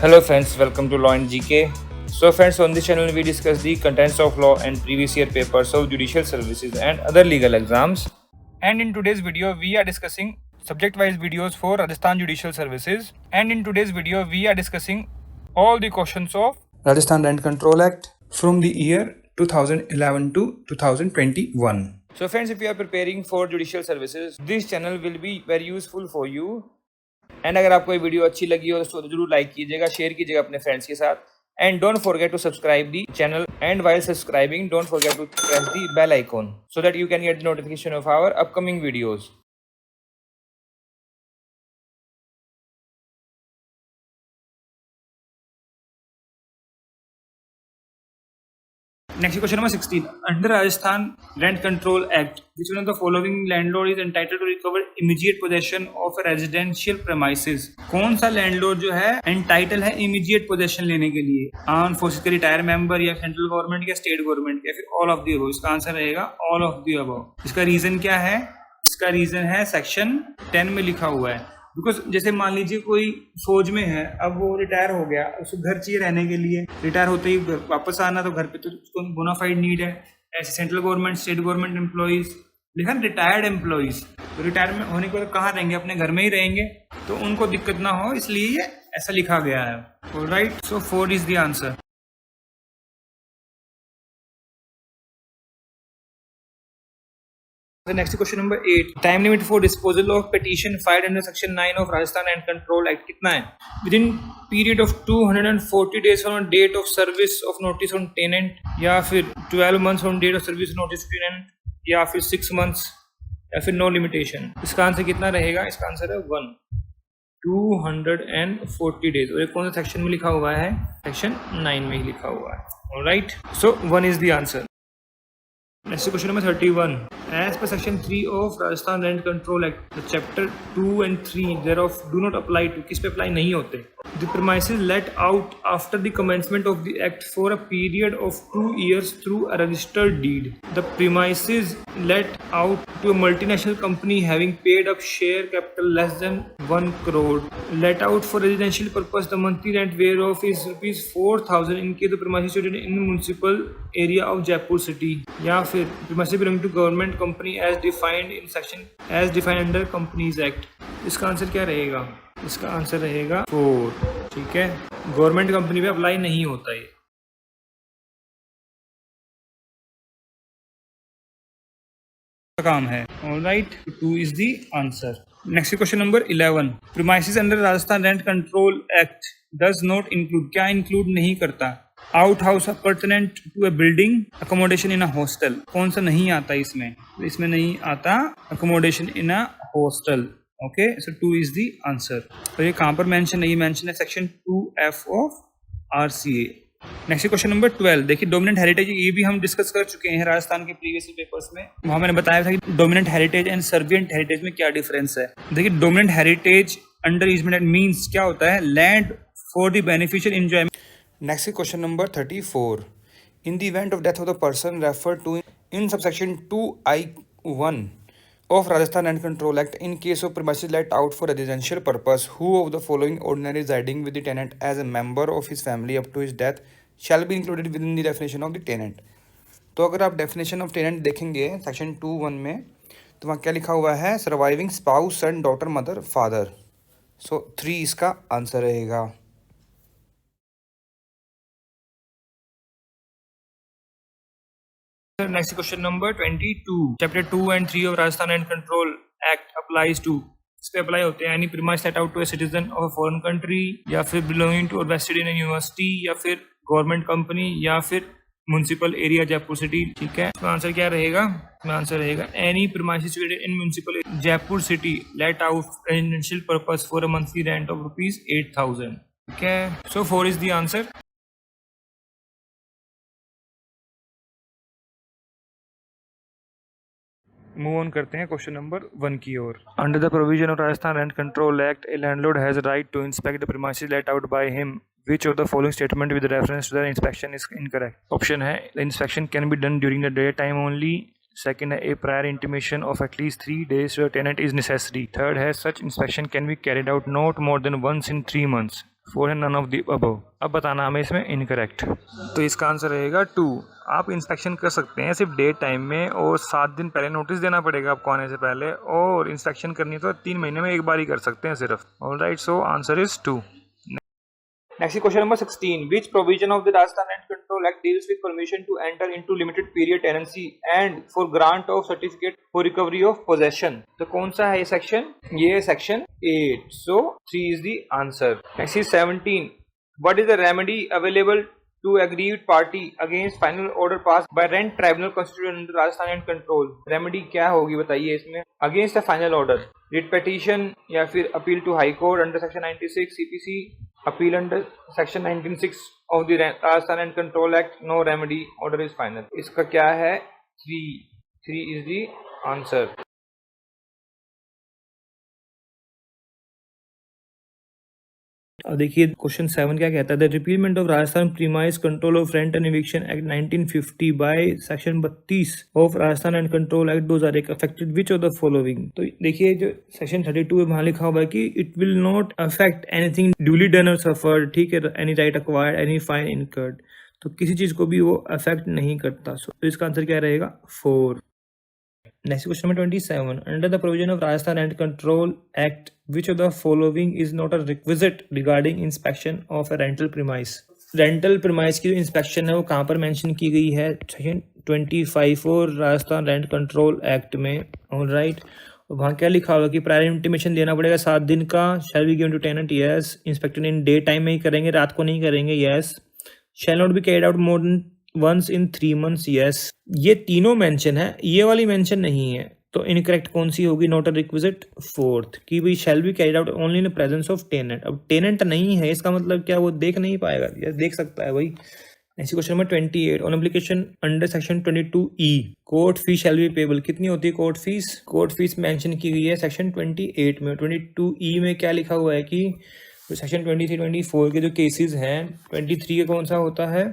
Hello friends, welcome to Law and GK. So friends, on this channel we discuss the contents of law and previous year papers of judicial services and other legal exams. And in today's video we are discussing subject-wise videos for Rajasthan Judicial Services. And in today's video we are discussing all the questions of Rajasthan Rent Control Act from the year 2011 to 2021. So friends, if you are preparing for judicial services, this channel will be very useful for you. And अगर आपको ये video अच्छी लगी हो तो जरूर like कीजिएगा, share कीजिएगा अपने फ्रेंड्स के साथ and don't forget to subscribe the channel and while subscribing don't forget to press the bell icon so that you can get the notification of our upcoming videos. Next question number 16. Under Rajasthan Rent Control Act, which one of the following landlord is entitled to recover immediate possession of a residential premises? कौन सा landlord जो है entitle है immediate possession लेने के लिए? Arm forces के retire member या सेंट्रल गवर्नमेंट या स्टेट गवर्नमेंट या फिर ऑल ऑफ द अबव? इसका आंसर रहेगा ऑल ऑफ द अबव. इसका रीजन क्या है? इसका रीजन है सेक्शन 10 में लिखा हुआ है. बिकॉज जैसे मान लीजिए कोई फौज में है, अब वो रिटायर हो गया, उसको घर चाहिए रहने के लिए, रिटायर होते ही वापस आना, तो घर पे तो उसको बोनाफाइड नीड है. ऐसे central government state government employees, लिखा रिटायर्ड एम्प्लॉइज, तो रिटायरमेंट होने के बाद कहाँ रहेंगे? अपने घर में ही रहेंगे, तो उनको दिक्कत ना हो इसलिए ये ऐसा लिखा गया है. Alright, so 4 is the answer. The next question number 8. Time limit for disposal of petition filed under section 9 of Rajasthan Rent Control Act कितना है? Within period of 240 days from date of service of notice on tenant, या फिर 12 months from date of service notice to tenant, या फिर 6 months, या फिर no limitation. इसका answer कितना रहेगा? इसका आंसर है 1. 240 days. और ये कौन सा सेक्शन में लिखा हुआ है? सेक्शन 9 में ही लिखा हुआ है. Alright, so 1 is the answer. Next question number 31. As per section 3 of Rajasthan Rent Control Act, the chapter 2 and 3 thereof do not apply to. किस पे अप्लाई नहीं होते? The premises let out after the commencement of the act for a period of 2 years through a registered deed. The premises let out to a multinational company having paid up share capital less than 1 crore. Let out for residential purpose, the monthly rent whereof is rupees 4,000 in case the premises situated in the municipal area of Jaipur city. या फिर premises belonging to government company as defined under Companies Act. इसका answer क्या रहेगा? इसका answer रहेगा 4. ठीक है, government company पे अप्लाई नहीं होता ये. काम है. Alright, 2 is the answer. Next question number 11. Premises under Rajasthan rent control act does not include. क्या इंक्लूड नहीं करता? Outhouse appurtenant to a building, accommodation in a hostel. कौन सा नहीं आता इसमें? इसमें नहीं आता accommodation in a hostel. Okay, so 2 is the answer. तो ये कहाँ पर मेंशन है? ये मेंशन है section 2F of RCA. Next question number 12. देखिए, डोमिनेंट हेरिटेज, ये भी हम डिस्कस कर चुके हैं राजस्थान के प्रीवियस पेपर्स में. वहाँ मैंने बताया था कि dominant heritage and servient heritage में क्या डिफरेंस है. देखिए, dominant heritage under easement act means क्या होता है? Land for the beneficial enjoyment. Next question number 34. In the event of death of the person referred to in subsection 2I1 of Rajasthan Rent Control Act, in case of premises let out for residential purpose, who of the following ordinary residing with the tenant as a member of his family up to his death shall be included within the definition of the tenant. तो अगर आप definition of tenant देखेंगे section 2(1) में, तो वहाँ क्या लिखा हुआ है? सर्वाइविंग स्पाउस, सन, डॉटर, मदर, फादर. सो 3 इसका आंसर रहेगा. Next question number 22. Chapter 2 and 3 of Rajasthan Rent Control Act applies to. इस पे अप्लाई होते हैं any premise let out to a citizen of a foreign country, या फिर belonging to or vested in university, या फिर government company, या फिर म्युनिसिपल एरिया जयपुर सिटी. ठीक है, इसका आंसर क्या रहेगा? इसका आंसर रहेगा any premise situated in municipal Jaipur city let out residential purpose for a monthly rent of rupees 8,000. ठीक है, so 4 is the answer. Move on करते हैं क्वेश्चन नंबर 1 की ओर. Under the provision of Rajasthan rent control act, a landlord has right to inspect the premises let out by him. Which of the following statement with reference to the inspection is incorrect? Option है, the inspection can be done during the daytime only. Second है a prior intimation of at least 3 days to a tenant is necessary. Third है such inspection can be carried out not more than once in 3 months. Four है none of the above. अब बताना हमें इसमें incorrect. तो इसका answer रहेगा 2. आप इंस्पेक्शन कर सकते हैं सिर्फ डे टाइम में और 7 दिन पहले नोटिस देना पड़ेगा आपको आने से पहले, और इंस्पेक्शन करनी है तो 3 महीने में एक बार ही कर सकते हैं सिर्फ. Alright, so answer is 2. Next question number 16. Which provision of the Rajasthan Rent Control Act deals with permission to enter into limited period tenancy and for grant of certificate for recovery of possession? तो कौन सा है ये section? ये है section 8. So 3 is the answer. Next is 17. What is the remedy available to aggrieved party against final order passed by rent tribunal constituted under Rajasthan Rent Control? Remedy क्या होगी बताइए इसमें? Against a final order, writ petition या फिर appeal to High Court under section 96 CPC, appeal under section 196 of the Rajasthan Rent Control Act, no remedy, order is final. इसका क्या है? 3 is the answer. अब देखिए क्वेश्चन 7 क्या कहता है. The repealment of Rajasthan premise control of rent and eviction act 1950 by section 32 of Rajasthan and control act 2001 affected which of the following. तो देखिए जो सेक्शन 32 है वहां लिखा हुआ है कि it will not affect anything duly done और सफर्ड. ठीक है, any right acquired, any fine incurred. तो किसी चीज को भी वो अफेक्ट नहीं करता. तो इसका आंसर क्या रहेगा? 4. Next question number 27. Under the provision of Rajasthan Rent Control Act, which of the following is not a requisite regarding inspection of a rental premise? Rental premise की जो इंस्पेक्शन है वो कहाँ पर मेंशन की गई है? सेक्शन 25 और राजस्थान रेंट कंट्रोल एक्ट में. ऑलराइट, वहाँ क्या लिखा होगा कि प्रायर इंटीमेशन देना पड़ेगा 7 दिन का. Shall be given to tenant, yes. Inspection in day time में ही करेंगे, रात को नहीं करेंगे, yes. Shall not be carried out more than once in 3 months, yes. ये तीनों मेंशन है, ये वाली मेंशन नहीं है. तो इनकरेक्ट कौन सी होगी? Not a requisite. 4th कि भाई shall be carried out only in presence of tenant. अब टेनेंट नहीं है, इसका मतलब क्या वो देख नहीं पाएगा? यस, देख सकता है भाई. Next question number 28. On application under section 22E, court fees shall be payable. कितनी होती है court fees? Court fees mention की गई है सेक्शन 28 में. 22E में क्या लिखा हुआ है कि सेक्शन 23, 24 के जो केसेस हैं, 23 का कौन सा होता है?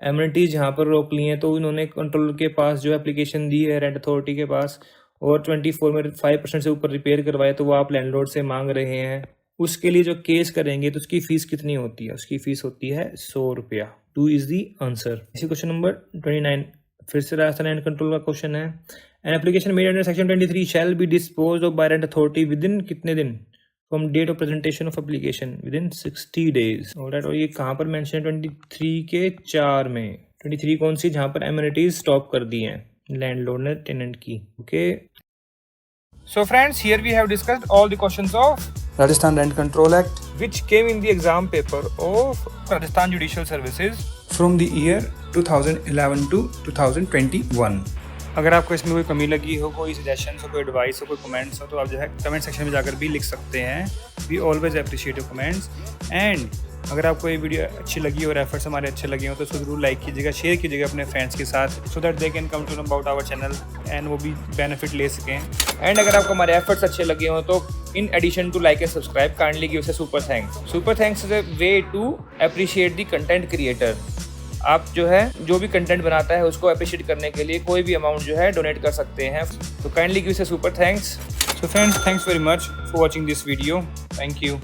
एमिनिटीज जहाँ पर रोक ली हैं, तो इन्होंने कंट्रोलर के पास जो एप्लीकेशन दी है रेंट अथॉरिटी के पास, और 24 में 5% से ऊपर रिपेयर करवाए तो वो आप लैंडलॉर्ड से मांग रहे हैं. उसके लिए जो केस करेंगे तो उसकी फीस कितनी होती है? उसकी फीस होती है 100 रुपया. 2 इज दी आंसर. इसी क्वेश्चन नंबर 29 फिर से राजस्थान रेंट कंट्रोल का क्वेश्चन है. An application made under section 23 shall be dispose off by rent authority within कितने दिन? From date of presentation of application within 60 days. Alright, और ये कहाँ पर मेंशन है? 23 के 4 में. 23 कौन सी? जहाँ पर एमिनिटीज स्टॉप कर दी हैं लैंडलॉर्ड ने टेनेंट की. Okay, so friends, here we have discussed all the questions of Rajasthan rent control act which came in the exam paper of Rajasthan judicial services from the year 2011 to 2021. अगर आपको इसमें कोई कमी लगी हो, कोई सजेशन हो, कोई एडवाइस हो, कोई कमेंट्स हो, तो आप जो है कमेंट सेक्शन में जाकर भी लिख सकते हैं. We always appreciate your comments. And अगर आपको ये वीडियो अच्छी लगी और एफर्ट्स हमारे अच्छे लगे हो तो उसको जरूर लाइक कीजिएगा, शेयर कीजिएगा अपने फ्रेंड्स के साथ, so that they can come to know about our channel and वो भी बेनिफिट ले सकें. एंड अगर आपको हमारे एफर्ट्स अच्छे लगे हो तो in addition to like and subscribe kindly give us super thanks. Super thanks is a way to appreciate the content creator. आप जो है जो भी कंटेंट बनाता है उसको अप्रिशिएट करने के लिए कोई भी अमाउंट जो है डोनेट कर सकते हैं. तो kindly give us super thanks. So friends, thanks very much for watching this video. Thank you.